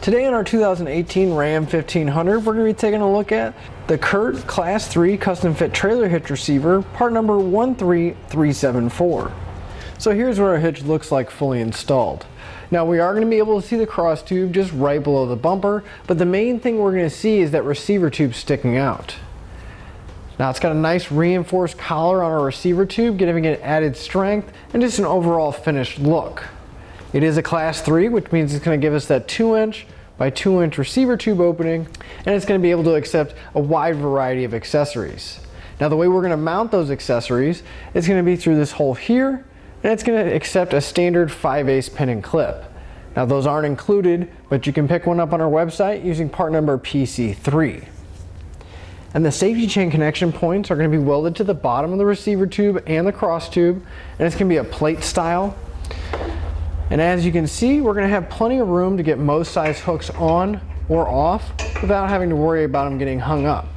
Today in our 2018 Ram 1500, we're going to be taking a look at the CURT Class 3 Custom Fit Trailer Hitch Receiver, part number 13374. So here's what our hitch looks like fully installed. Now we are going to be able to see the cross tube just right below the bumper, but the main thing we're going to see is that receiver tube sticking out. Now it's got a nice reinforced collar on our receiver tube, giving it added strength and just an overall finished look. It is a Class 3, which means it's going to give us that 2-inch by 2-inch receiver tube opening, and it's going to be able to accept a wide variety of accessories. Now the way we're going to mount those accessories is going to be through this hole here, and it's going to accept a standard 5/8 pin and clip. Now those aren't included, but you can pick one up on our website using part number PC3. And the safety chain connection points are going to be welded to the bottom of the receiver tube and the cross tube, and it's going to be a plate style. And as you can see, we're going to have plenty of room to get most size hooks on or off without having to worry about them getting hung up.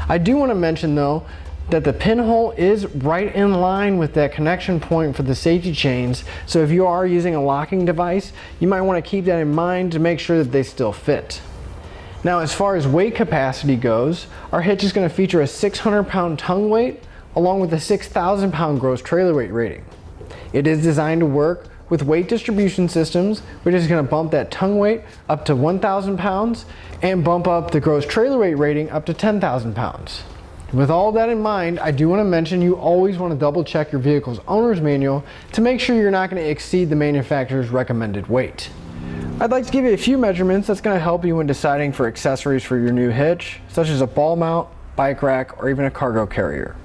I do want to mention though that the pinhole is right in line with that connection point for the safety chains, so if you are using a locking device, you might want to keep that in mind to make sure that they still fit. Now as far as weight capacity goes, our hitch is going to feature a 600-pound tongue weight along with a 6,000-pound gross trailer weight rating. It is designed to work with weight distribution systems, which is going to bump that tongue weight up to 1,000 pounds and bump up the gross trailer weight rating up to 10,000 pounds. With all that in mind, I do want to mention you always want to double check your vehicle's owner's manual to make sure you're not going to exceed the manufacturer's recommended weight. I'd like to give you a few measurements that's going to help you when deciding for accessories for your new hitch, such as a ball mount, bike rack, or even a cargo carrier.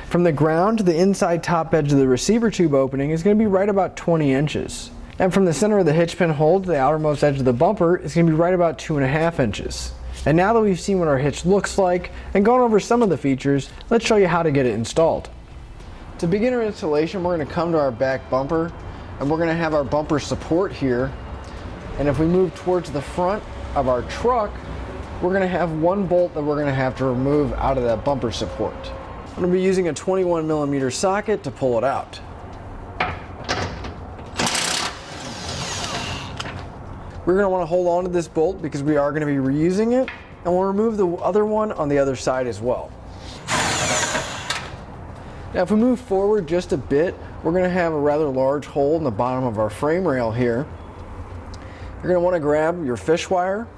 From the ground to the inside top edge of the receiver tube opening is going to be right about 20 inches. And from the center of the hitch pin hole to the outermost edge of the bumper is going to be right about 2.5 inches. And now that we've seen what our hitch looks like and gone over some of the features, let's show you how to get it installed. To begin our installation, we're going to come to our back bumper and we're going to have our bumper support here. And if we move towards the front of our truck, we're going to have one bolt that we're going to have to remove out of that bumper support. I'm going to be using a 21mm socket to pull it out. We're going to want to hold on to this bolt because we are going to be reusing it, and we'll remove the other one on the other side as well. Now if we move forward just a bit, we're going to have a rather large hole in the bottom of our frame rail here. You're going to want to grab your fish wire,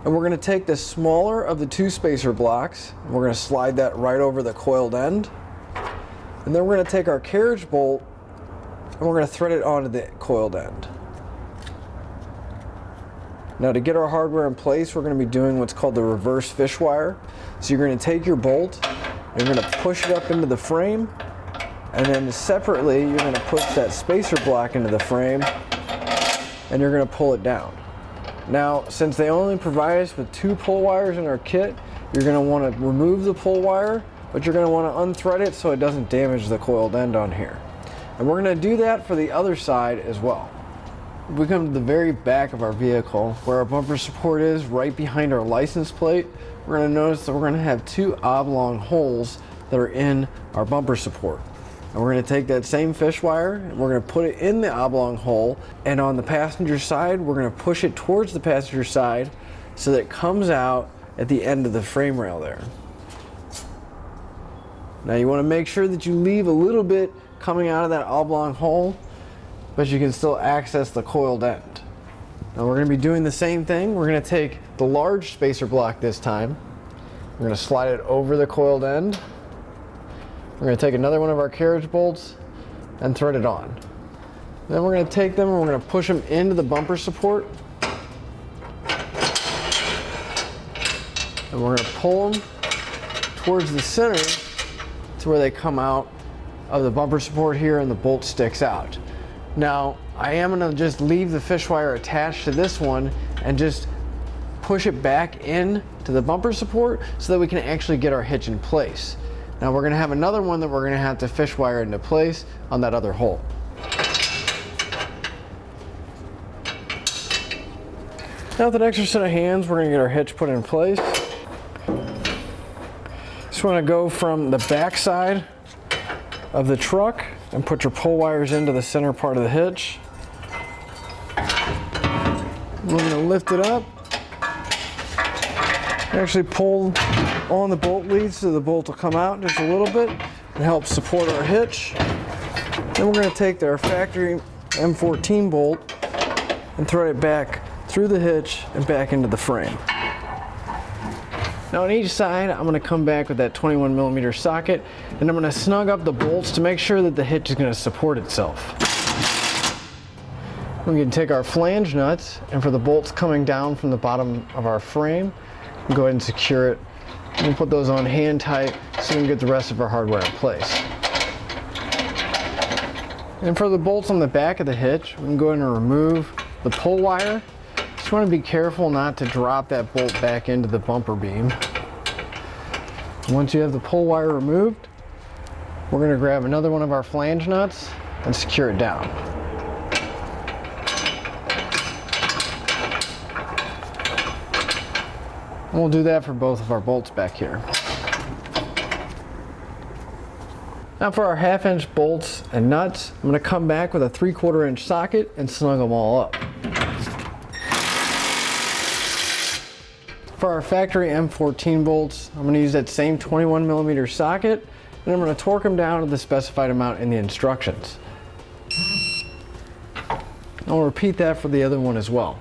and we're going to take the smaller of the two spacer blocks, and we're going to slide that right over the coiled end. And then we're going to take our carriage bolt and we're going to thread it onto the coiled end. Now to get our hardware in place, we're going to be doing what's called the reverse fish wire. So you're going to take your bolt and you're going to push it up into the frame, and then separately you're going to push that spacer block into the frame and you're going to pull it down. Now, since they only provide us with 2 pull wires in our kit, you're going to want to remove the pull wire, but you're going to want to unthread it so it doesn't damage the coiled end on here. And we're going to do that for the other side as well. We come to the very back of our vehicle where our bumper support is, right behind our license plate. We're going to notice that we're going to have 2 oblong holes that are in our bumper support. And we're going to take that same fish wire and we're going to put it in the oblong hole, and on the passenger side we're going to push it towards the passenger side so that it comes out at the end of the frame rail there. Now you want to make sure that you leave a little bit coming out of that oblong hole, but you can still access the coiled end. Now we're going to be doing the same thing. We're going to take the large spacer block this time. We're going to slide it over the coiled end. We're going to take another one of our carriage bolts and thread it on. Then we're going to take them and we're going to push them into the bumper support. And we're going to pull them towards the center to where they come out of the bumper support here and the bolt sticks out. Now, I am going to just leave the fish wire attached to this one and just push it back in to the bumper support so that we can actually get our hitch in place. Now we're going to have another one that we're going to have to fish wire into place on that other hole. Now with an extra set of hands, we're going to get our hitch put in place. Just want to go from the back side of the truck and put your pull wires into the center part of the hitch. We're going to lift it up. Actually pull on the bolt lead so the bolt will come out just a little bit and help support our hitch. Then we're going to take our factory M14 bolt and thread it back through the hitch and back into the frame. Now on each side, I'm going to come back with that 21mm socket, and I'm going to snug up the bolts to make sure that the hitch is going to support itself. We can take our flange nuts, and for the bolts coming down from the bottom of our frame, go ahead and secure it. We'll put those on hand tight so we can get the rest of our hardware in place. And for the bolts on the back of the hitch, we can go ahead and remove the pull wire. Just want to be careful not to drop that bolt back into the bumper beam. Once you have the pull wire removed, we're going to grab another one of our flange nuts and secure it down. And we'll do that for both of our bolts back here. Now for our 1/2 inch bolts and nuts, I'm going to come back with a 3/4 inch socket and snug them all up. For our factory M14 bolts, I'm going to use that same 21mm socket, and I'm going to torque them down to the specified amount in the instructions. I'll repeat that for the other one as well.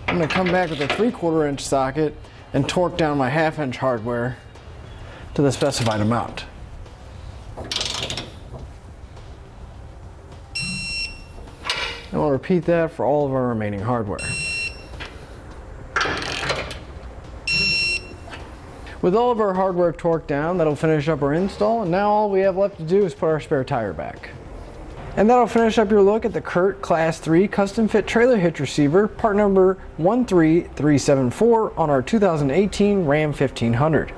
I'm going to come back with a 3/4 inch socket and torque down my 1/2 inch hardware to the specified amount. And we'll repeat that for all of our remaining hardware. With all of our hardware torqued down, that'll finish up our install, and now all we have left to do is put our spare tire back. And that'll finish up your look at the CURT Class 3 Custom Fit Trailer Hitch Receiver, part number 13374 on our 2018 Ram 1500.